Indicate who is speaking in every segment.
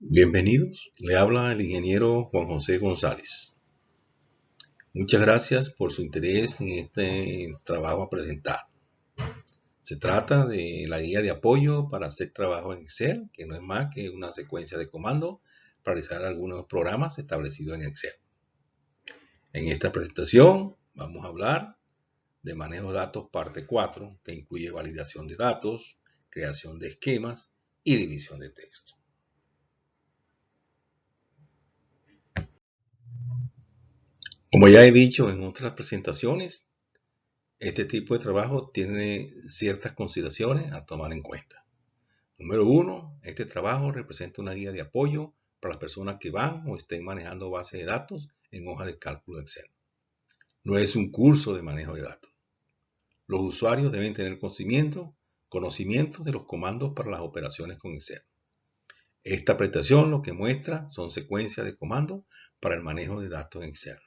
Speaker 1: Bienvenidos, le habla el ingeniero Juan José González. Muchas gracias por su interés en este trabajo a presentar. Se trata de la guía de apoyo para hacer trabajo en Excel, que no es más que una secuencia de comandos para realizar algunos programas establecidos en Excel. En esta presentación vamos a hablar de manejo de datos parte 4, que incluye validación de datos, creación de esquemas y división de texto. Como ya he dicho en otras presentaciones, este tipo de trabajo tiene ciertas consideraciones a tomar en cuenta. Número uno, este trabajo representa una guía de apoyo para las personas que van o estén manejando bases de datos en hojas de cálculo de Excel. No es un curso de manejo de datos. Los usuarios deben tener conocimiento de los comandos para las operaciones con Excel. Esta presentación lo que muestra son secuencias de comandos para el manejo de datos en Excel.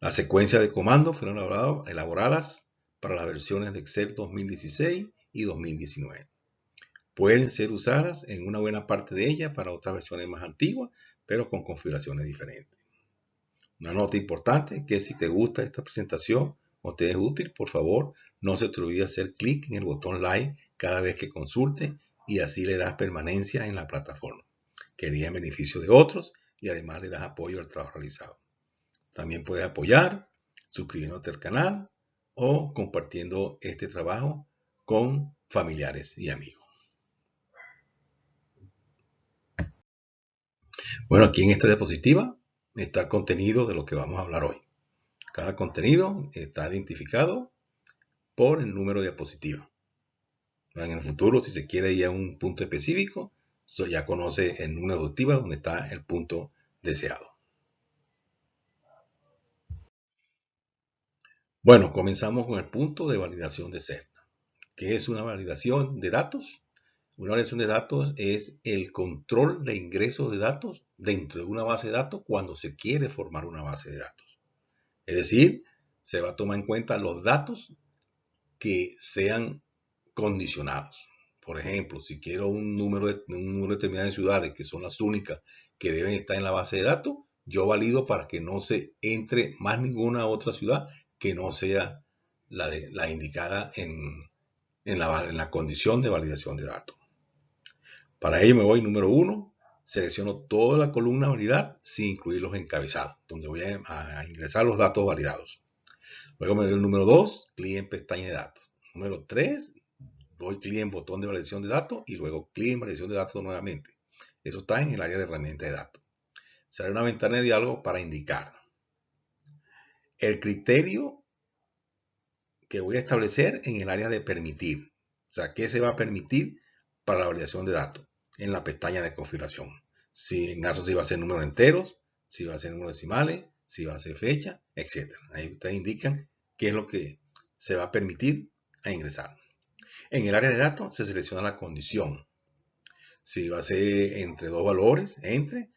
Speaker 1: Las secuencias de comandos fueron elaboradas para las versiones de Excel 2016 y 2019. Pueden ser usadas en una buena parte de ellas para otras versiones más antiguas, pero con configuraciones diferentes. Una nota importante que si te gusta esta presentación o te es útil, por favor, no se te olvide hacer clic en el botón like cada vez que consulte y así le das permanencia en la plataforma, que iría en beneficio de otros y además le das apoyo al trabajo realizado. También puedes apoyar suscribiéndote al canal o compartiendo este trabajo con familiares y amigos. Bueno, aquí en esta diapositiva está el contenido de lo que vamos a hablar hoy. Cada contenido está identificado por el número de diapositiva. En el futuro, si se quiere ir a un punto específico, ya conoce el número de diapositiva donde está el punto deseado. Bueno, comenzamos con el punto de validación de celda. ¿Qué es una validación de datos? Una validación de datos es el control de ingreso de datos dentro de una base de datos cuando se quiere formar una base de datos. Es decir, se va a tomar en cuenta los datos que sean condicionados. Por ejemplo, si quiero un número determinado de ciudades que son las únicas que deben estar en la base de datos, yo valido para que no se entre más ninguna otra ciudad que no sea la indicada en la condición de validación de datos. Para ello me voy número 1, selecciono toda la columna validar sin incluir los encabezados, donde voy a ingresar los datos validados. Luego me doy el número 2, clic en pestaña de datos. Número 3, doy clic en botón de validación de datos y luego clic en validación de datos nuevamente. Eso está en el área de herramientas de datos. Sale una ventana de diálogo para indicar el criterio que voy a establecer en el área de permitir. O sea, ¿qué se va a permitir para la validación de datos? En la pestaña de configuración. Si en caso si va a ser números enteros, si va a ser números decimales, si va a ser fecha, etc. Ahí ustedes indican qué es lo que se va a permitir a ingresar. En el área de datos se selecciona la condición. Si va a ser entre dos valores,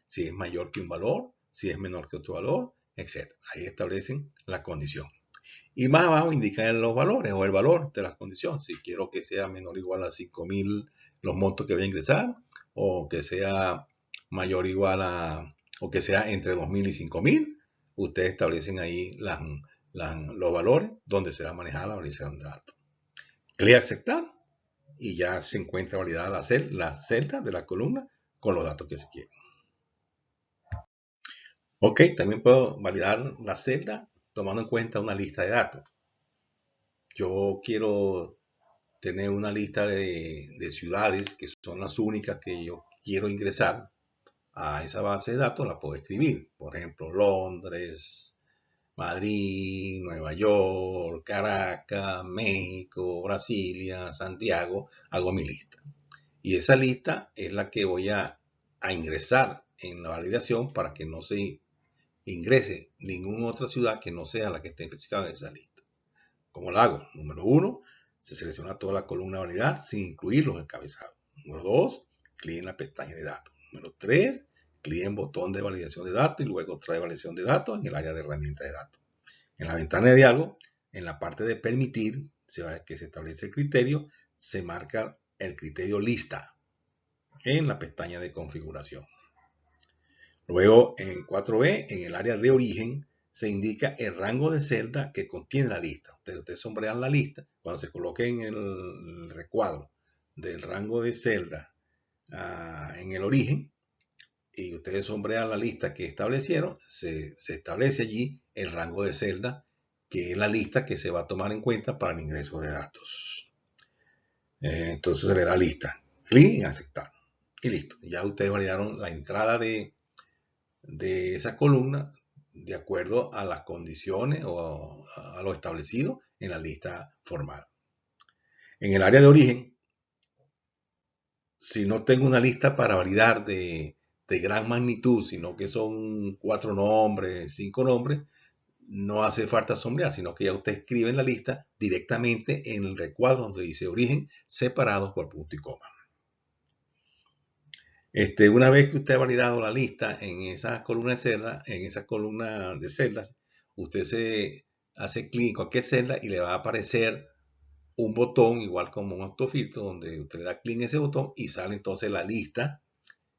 Speaker 1: si es mayor que un valor, si es menor que otro valor, etc. Ahí establecen la condición. Y más abajo indican los valores o el valor de la condición. Si quiero que sea menor o igual a 5.000 los montos que voy a ingresar, o que sea mayor o igual a, o que sea entre 2.000 y 5.000, ustedes establecen ahí los valores donde se va a manejar la validación de datos. Clic a aceptar y ya se encuentra validada la celda de la columna con los datos que se quieren. Ok, también puedo validar la celda tomando en cuenta una lista de datos. Yo quiero tener una lista de ciudades que son las únicas que yo quiero ingresar a esa base de datos, la puedo escribir. Por ejemplo, Londres, Madrid, Nueva York, Caracas, México, Brasilia, Santiago, hago mi lista. Y esa lista es la que voy a ingresar en la validación para que no se ingrese ninguna otra ciudad que no sea la que esté especificada en esa lista. ¿Cómo lo hago? Número 1, se selecciona toda la columna validar sin incluir los encabezados. Número 2, clic en la pestaña de datos. Número 3, clic en botón de validación de datos y luego trae validación de datos en el área de herramientas de datos. En la ventana de diálogo, en la parte de permitir, que se establece el criterio, se marca el criterio lista. en la pestaña de configuración. Luego en 4B, en el área de origen, se indica el rango de celda que contiene la lista. Ustedes sombrean la lista. Cuando se coloque en el recuadro del rango de celda en el origen, y ustedes sombrean la lista que establecieron, se establece allí el rango de celda, que es la lista que se va a tomar en cuenta para el ingreso de datos. Entonces se le da lista. Clic en aceptar. Y listo. Ya ustedes validaron la entrada de esa columna de acuerdo a las condiciones o a lo establecido en la lista formal. En el área de origen, si no tengo una lista para validar de gran magnitud, sino que son 4 nombres, 5 nombres, no hace falta sombrear, sino que ya usted escribe en la lista directamente en el recuadro donde dice origen, separados por punto y coma. Una vez que usted ha validado la lista en esa columna de celdas, usted se hace clic en cualquier celda y le va a aparecer un botón igual como un autofiltro donde usted le da clic en ese botón y sale entonces la lista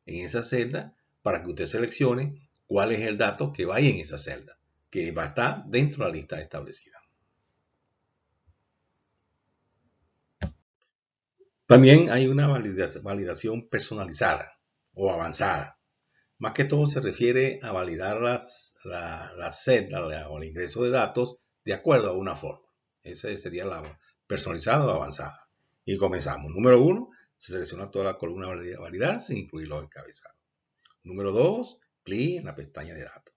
Speaker 1: en esa celda para que usted seleccione cuál es el dato que va ahí en esa celda, que va a estar dentro de la lista establecida. También hay una validación personalizada o avanzada. Más que todo se refiere a validar la celda o el ingreso de datos de acuerdo a una fórmula. Esa sería la personalizada o avanzada. Y comenzamos. Número 1, se selecciona toda la columna a validar sin incluir los encabezados. Número 2, clic en la pestaña de datos.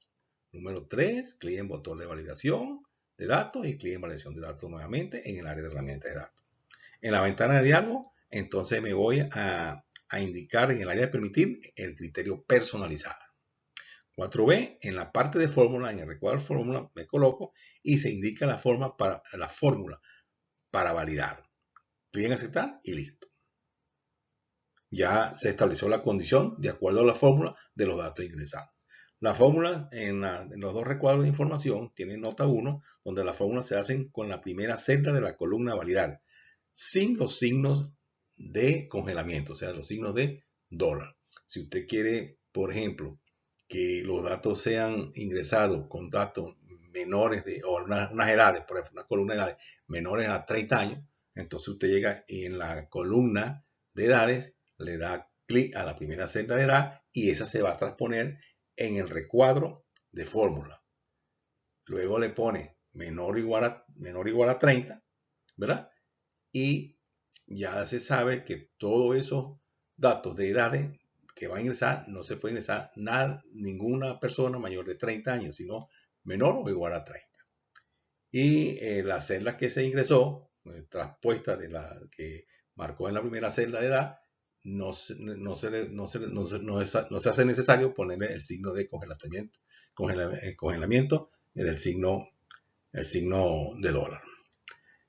Speaker 1: Número 3, clic en botón de validación de datos y clic en validación de datos nuevamente en el área de herramientas de datos. En la ventana de diálogo, entonces me voy a indicar en el área de permitir el criterio personalizado. 4B, en la parte de fórmula, en el recuadro de fórmula, me coloco y se indica la fórmula para validar. Clic en aceptar y listo. Ya se estableció la condición de acuerdo a la fórmula de los datos ingresados. La fórmula en los dos recuadros de información tiene nota 1, donde las fórmulas se hacen con la primera celda de la columna validar, sin los signos de congelamiento, o sea, los signos de dólar. Si usted quiere, por ejemplo, que los datos sean ingresados con datos menores o unas edades, por ejemplo, una columna de edades menores a 30 años, entonces usted llega en la columna de edades, le da clic a la primera celda de edad y esa se va a transponer en el recuadro de fórmula. Luego le pone menor o igual a 30, ¿verdad? Y ya se sabe que todos esos datos de edades que va a ingresar, no se puede ingresar ninguna persona mayor de 30 años, sino menor o igual a 30. Y la celda que se ingresó, traspuesta de la que marcó en la primera celda de edad, no se hace necesario ponerle el signo de congelamiento del signo de dólar.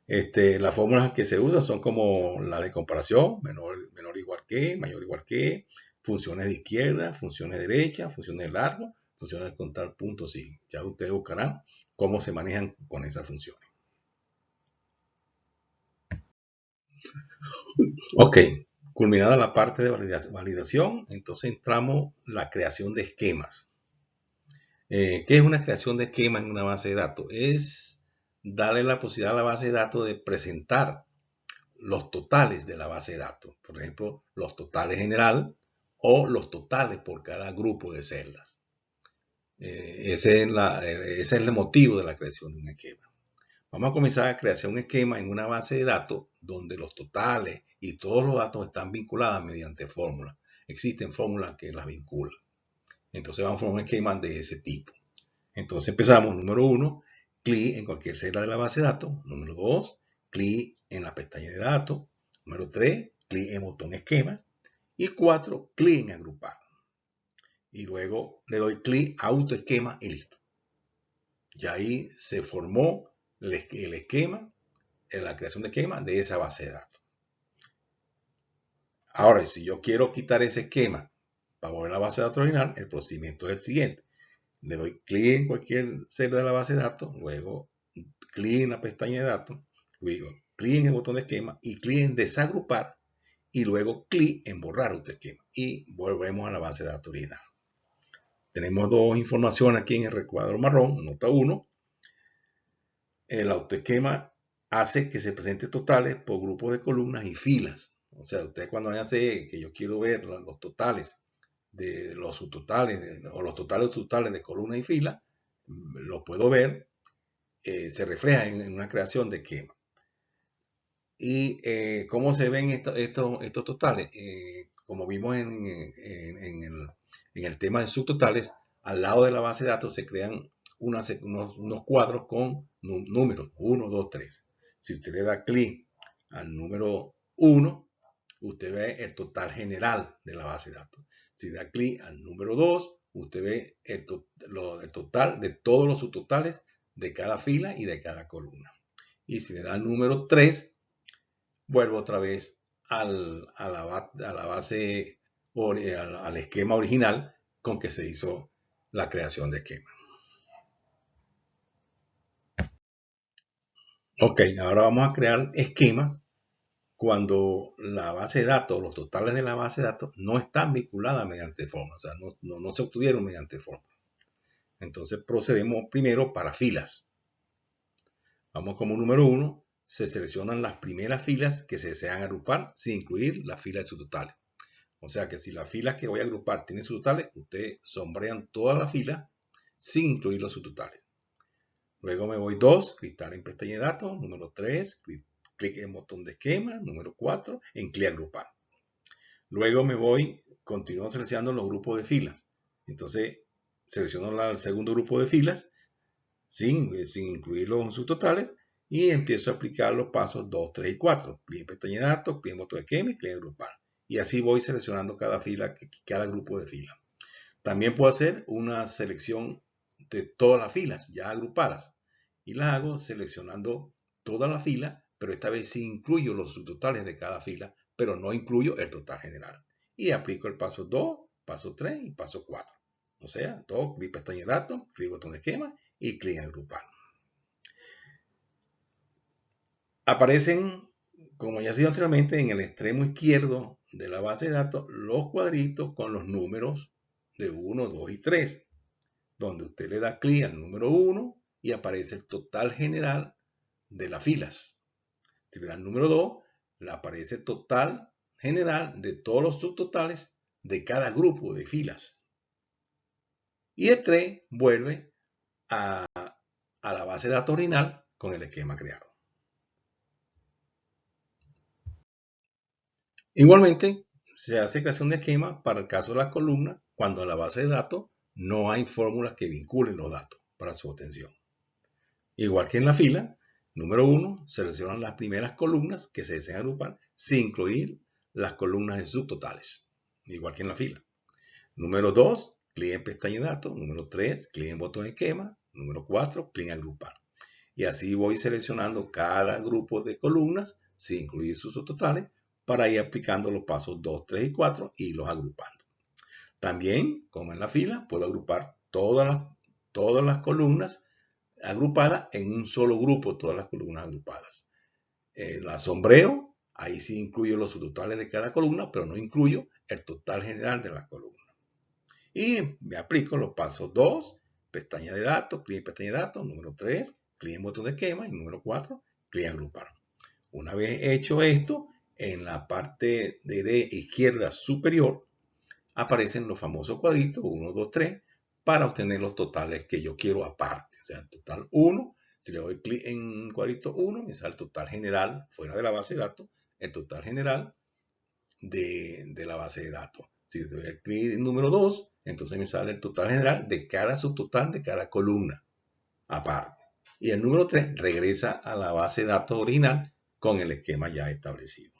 Speaker 1: Las fórmulas que se usan son como la de comparación, menor igual que, mayor igual que, funciones de izquierda, funciones de derecha, funciones de largo, funciones de contar puntos, sí. Ya ustedes buscarán cómo se manejan con esas funciones. Ok, culminada la parte de validación, entonces entramos la creación de esquemas. ¿Qué es una creación de esquema en una base de datos? Es darle la posibilidad a la base de datos de presentar los totales de la base de datos. Por ejemplo, los totales general o los totales por cada grupo de celdas. Ese es el motivo de la creación de un esquema. Vamos a comenzar a crear un esquema en una base de datos donde los totales y todos los datos están vinculados mediante fórmulas. Existen fórmulas que las vinculan. Entonces vamos a formar un esquema de ese tipo. Entonces empezamos, número 1, clic en cualquier celda de la base de datos. Número 2, clic en la pestaña de datos. Número 3, clic en botón esquema. Y 4, clic en agrupar. Y luego le doy clic a auto esquema y listo. Y ahí se formó el esquema, la creación de esquema de esa base de datos. Ahora, si yo quiero quitar ese esquema para volver a la base de datos original, el procedimiento es el siguiente. Le doy clic en cualquier celda de la base de datos, luego clic en la pestaña de datos, luego clic en el botón de esquema y clic en desagrupar y luego clic en borrar autoesquema y volvemos a la base de datos original. Tenemos dos informaciones aquí en el recuadro marrón. Nota 1. El autoesquema hace que se presenten totales por grupos de columnas y filas. O sea, usted cuando hace que yo quiero ver los totales de los subtotales o los totales de columnas y filas, lo puedo ver, se refleja en una creación de esquema. ¿Y cómo se ven estos totales? Como vimos en el tema de subtotales, al lado de la base de datos se crean unos cuadros con números 1, 2, 3. Si usted le da clic al número 1, usted ve el total general de la base de datos. Si da clic al número 2, usted ve el total de todos los subtotales de cada fila y de cada columna. Y si le da al número 3, vuelvo otra vez a la base, al esquema original con que se hizo la creación de esquema. Ok, ahora vamos a crear esquemas cuando la base de datos, los totales de la base de datos no están vinculadas mediante fórmula, o sea, no se obtuvieron mediante fórmula. Entonces procedemos primero para filas. Vamos como número 1, se seleccionan las primeras filas que se desean agrupar sin incluir la fila de subtotales. O sea que si la fila que voy a agrupar tiene subtotales, ustedes sombrean toda la fila sin incluir los subtotales. Luego me voy 2, cristal en pestaña de datos. Número 3, clic en botón de esquema. Número 4, en clic agrupar. Luego me voy, continúo seleccionando los grupos de filas. Entonces selecciono el segundo grupo de filas sin incluir los subtotales y empiezo a aplicar los pasos 2, 3 y 4. Clic en pestaña de datos, clic en botón de esquema y clic en agrupar. Y así voy seleccionando cada fila, cada grupo de filas. También puedo hacer una selección de todas las filas ya agrupadas. Y las hago seleccionando toda la fila, pero esta vez sí incluyo los subtotales de cada fila, pero no incluyo el total general. Y aplico el paso 2, paso 3 y paso 4. O sea, todo, clic pestaña de datos, clic botón de esquema y clic en agrupar. Aparecen, como ya ha sido anteriormente, en el extremo izquierdo de la base de datos los cuadritos con los números de 1, 2 y 3, donde usted le da clic al número 1 y aparece el total general de las filas. Si le da el número 2, le aparece el total general de todos los subtotales de cada grupo de filas. Y el 3 vuelve a la base de datos original con el esquema creado. Igualmente, se hace creación de esquema para el caso de las columnas cuando en la base de datos no hay fórmulas que vinculen los datos para su obtención. Igual que en la fila, número 1, seleccionan las primeras columnas que se desean agrupar sin incluir las columnas en subtotales, igual que en la fila. Número 2, clic en pestaña de datos. Número 3, clic en botón de esquema. Número 4, clic en agrupar. Y así voy seleccionando cada grupo de columnas sin incluir sus subtotales para ir aplicando los pasos 2, 3 y 4 y los agrupando. También, como en la fila, puedo agrupar todas las columnas agrupadas en un solo grupo, todas las columnas agrupadas. La sombreo, ahí sí incluyo los subtotales de cada columna, pero no incluyo el total general de la columna. Y me aplico los pasos 2, pestaña de datos, clic en pestaña de datos. Número 3, clic en botón de esquema. Y número 4, clic en agrupar. Una vez hecho esto, en la parte de izquierda superior aparecen los famosos cuadritos 1, 2, 3 para obtener los totales que yo quiero aparte. O sea, el total 1, si le doy clic en cuadrito 1, me sale el total general fuera de la base de datos, el total general de la base de datos. Si le doy clic en número 2, entonces me sale el total general de cada subtotal de cada columna aparte. Y el número 3 regresa a la base de datos original con el esquema ya establecido.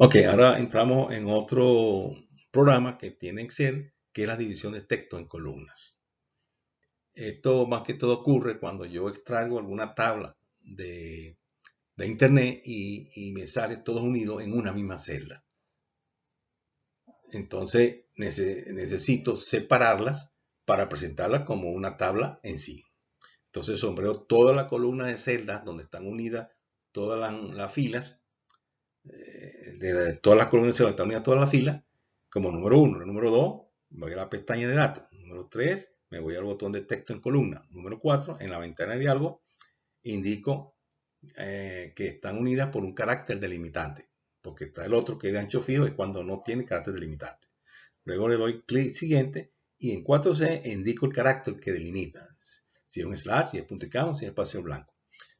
Speaker 1: Ok, ahora entramos en otro programa que tiene Excel, que es la división de texto en columnas. Esto más que todo ocurre cuando yo extraigo alguna tabla de internet y me sale todos unidos en una misma celda. Entonces necesito separarlas para presentarlas como una tabla en sí. Entonces sombreo toda la columna de celdas donde están unidas todas las filas de todas las columnas se van a estar unidas todas las filas como número 1. Número 2, voy a la pestaña de datos. Número 3, me voy al botón de texto en columna. Número 4, en la ventana de diálogo, indico que están unidas por un carácter delimitante, porque está el otro que es de ancho fijo, es cuando no tiene carácter delimitante. Luego le doy clic siguiente y en 4C indico el carácter que delimita. Si es un slash, si es punto y coma, si es espacio blanco.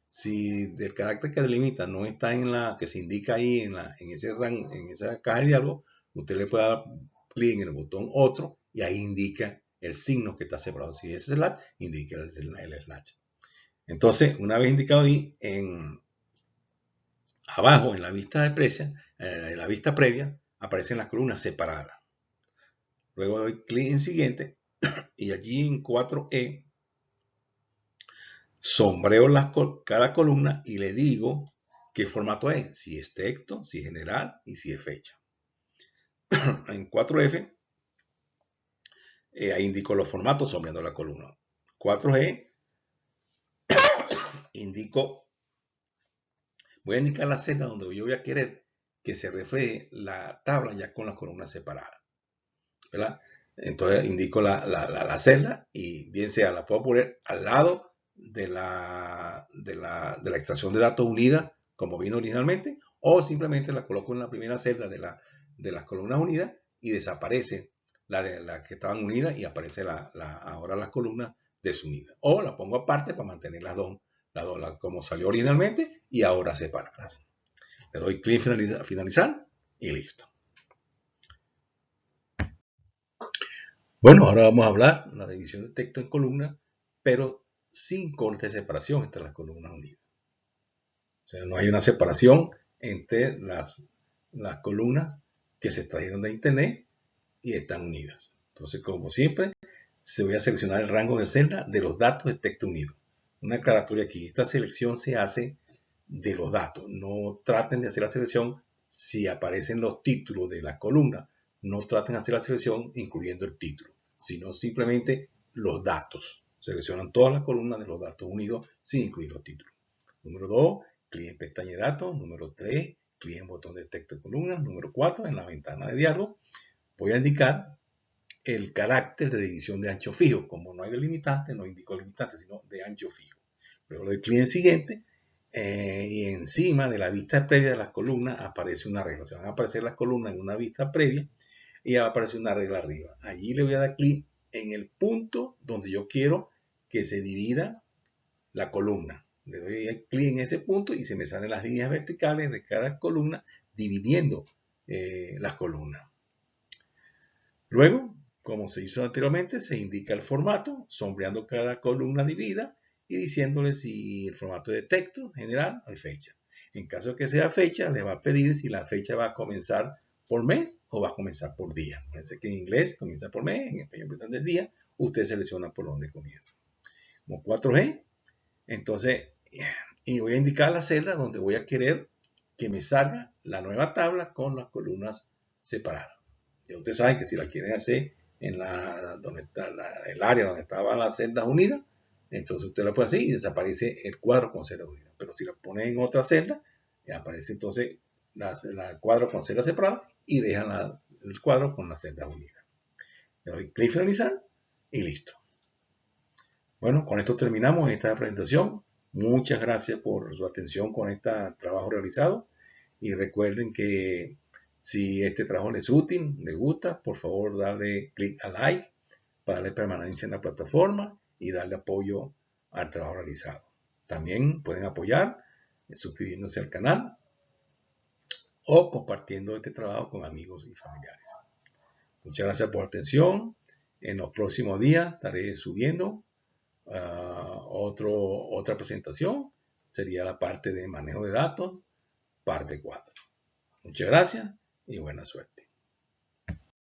Speaker 1: Si el carácter que delimita no está en la que se indica ahí en esa caja de diálogo, usted le puede dar clic en el botón otro y ahí indica el signo que está separado. Si es slash, indica el slash. Entonces, una vez indicado ahí, abajo en la vista previa, aparecen las columnas separadas. Luego doy clic en siguiente y allí en 4E sombreo cada columna y le digo qué formato es, si es texto, si es general y si es fecha. En 4F ahí indico los formatos sombreando la columna. 4G voy a indicar la celda donde yo voy a querer que se refleje la tabla ya con las columnas separadas, ¿verdad? Entonces indico la celda y bien sea la puedo poner al lado de la extracción de datos unida como vino originalmente, o simplemente la coloco en la primera celda de las columnas unidas y desaparece la que estaban unidas y aparece ahora las columnas desunidas. O la pongo aparte para mantener las dos como salió originalmente y ahora separadas. Le doy clic en finalizar y listo. Bueno, ahora vamos a hablar de la división de texto en columnas, pero sin corte de separación entre las columnas unidas. O sea, no hay una separación entre las columnas que se extrajeron de internet y están unidas. Entonces, como siempre, se voy a seleccionar el rango de celda de los datos de texto unido. Una aclaratoria aquí, esta selección se hace de los datos. No traten de hacer la selección si aparecen los títulos de la columna. No traten de hacer la selección incluyendo el título, sino simplemente los datos. Seleccionan todas las columnas de los datos unidos sin incluir los títulos. Número 2, clic en pestaña de datos. Número 3, clic en botón de texto de columna. Número 4, en la ventana de diálogo, voy a indicar el carácter de división de ancho fijo. Como no hay delimitante, no indico limitante, sino de ancho fijo. Luego le doy clic en siguiente y encima de la vista previa de las columnas aparece una regla. Se van a aparecer las columnas en una vista previa y va a aparecer una regla arriba. Allí le voy a dar clic en el punto donde yo quiero que se divida la columna. Le doy clic en ese punto y se me salen las líneas verticales de cada columna dividiendo las columnas. Luego, como se hizo anteriormente, se indica el formato, sombreando cada columna dividida y diciéndole si el formato de texto general o fecha. En caso de que sea fecha, le va a pedir si la fecha va a comenzar por mes o va a comenzar por día. Parece que en inglés comienza por mes, en español empieza del día, usted selecciona por dónde comienza. Como 4G, entonces, y voy a indicar la celda donde voy a querer que me salga la nueva tabla con las columnas separadas. Ya ustedes saben que si la quieren hacer en donde está el área donde estaban las celdas unidas, entonces usted la puede hacer y desaparece el cuadro con celdas unidas. Pero si la pone en otra celda, aparece entonces el cuadro con celdas separadas y dejan el cuadro con las celdas unidas. Le doy clic finalizar y listo. Bueno, con esto terminamos esta presentación. Muchas gracias por su atención con este trabajo realizado y recuerden que si este trabajo les es útil, les gusta, por favor darle clic a like para darle permanencia en la plataforma y darle apoyo al trabajo realizado. También pueden apoyar suscribiéndose al canal o compartiendo este trabajo con amigos y familiares. Muchas gracias por la atención. En los próximos días estaré subiendo otra presentación. Sería la parte de manejo de datos, parte 4. Muchas gracias y buena suerte.